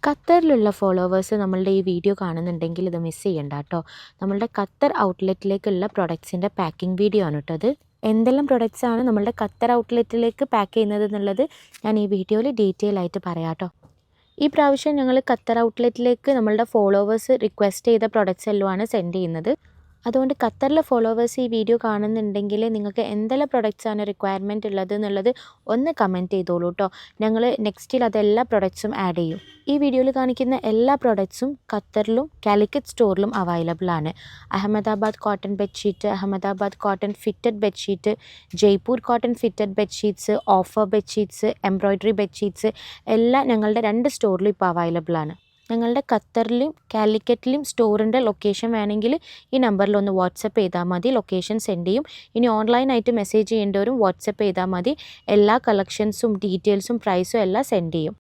ഖത്തറിലുള്ള followers നമ്മളുടെ ഈ video കാണുന്നുണ്ടെങ്കിൽ ഇത് മിസ് ചെയ്യണ്ട കേട്ടോ. നമ്മളുടെ ഖത്തർ ഔട്ട്ലെറ്റിലേക്കുള്ള പ്രൊഡക്ട്സിൻ്റെ പാക്കിംഗ് വീഡിയോ ആണ് കേട്ടോ അത്. എന്തെല്ലാം പ്രൊഡക്ട്സാണ് നമ്മളുടെ ഖത്തർ ഔട്ട്ലെറ്റിലേക്ക് പാക്ക് ചെയ്യുന്നത് എന്നുള്ളത് ഞാൻ ഈ വീഡിയോയിൽ ഡീറ്റെയിൽ ആയിട്ട് പറയാം കേട്ടോ. ഈ പ്രാവശ്യം ഞങ്ങൾ ഖത്തർ ഔട്ട്ലെറ്റിലേക്ക് നമ്മളുടെ ഫോളോവേഴ്സ് റിക്വസ്റ്റ് ചെയ്ത പ്രൊഡക്ട്സ് എല്ലാമാണ് സെൻഡ് ചെയ്യുന്നത്. അതുകൊണ്ട് ഖത്തറിലെ ഫോളോവേഴ്സ് ഈ വീഡിയോ കാണുന്നുണ്ടെങ്കിൽ നിങ്ങൾക്ക് എന്തെല്ലാം പ്രൊഡക്ട്സാണ് റിക്വയർമെൻറ്റ് ഉള്ളത് എന്നുള്ളത് ഒന്ന് കമൻറ്റ് ചെയ്തോളൂ കേട്ടോ. ഞങ്ങൾ നെക്സ്റ്റിൽ അതെല്ലാ പ്രൊഡക്ട്സും ആഡ് ചെയ്യും. ഈ വീഡിയോയിൽ കാണിക്കുന്ന എല്ലാ പ്രൊഡക്ട്സും ഖത്തറിലും കാലിക്കറ്റ് സ്റ്റോറിലും അവൈലബിൾ ആണ്. Ahmedabad cotton bedsheet, Ahmedabad cotton fitted bedsheet, Jaipur cotton fitted bedsheets, offer bedsheets, embroidery bedsheets എല്ലാം ഞങ്ങളുടെ 2 സ്റ്റോറിലും ഇപ്പോൾ അവൈലബിൾ ആണ്. ഞങ്ങളുടെ ഖത്തറിലും കാലിക്കറ്റിലും സ്റ്റോറിൻ്റെ ലൊക്കേഷൻ വേണമെങ്കിൽ ഈ നമ്പറിൽ ഒന്ന് വാട്സപ്പ് ചെയ്താൽ മതി, ലൊക്കേഷൻ സെൻഡ് ചെയ്യും. ഇനി ഓൺലൈനായിട്ട് മെസ്സേജ് ചെയ്യേണ്ടവരും വാട്സപ്പ് ചെയ്താൽ മതി. എല്ലാ കളക്ഷൻസും ഡീറ്റെയിൽസും പ്രൈസും എല്ലാം സെൻഡ് ചെയ്യും.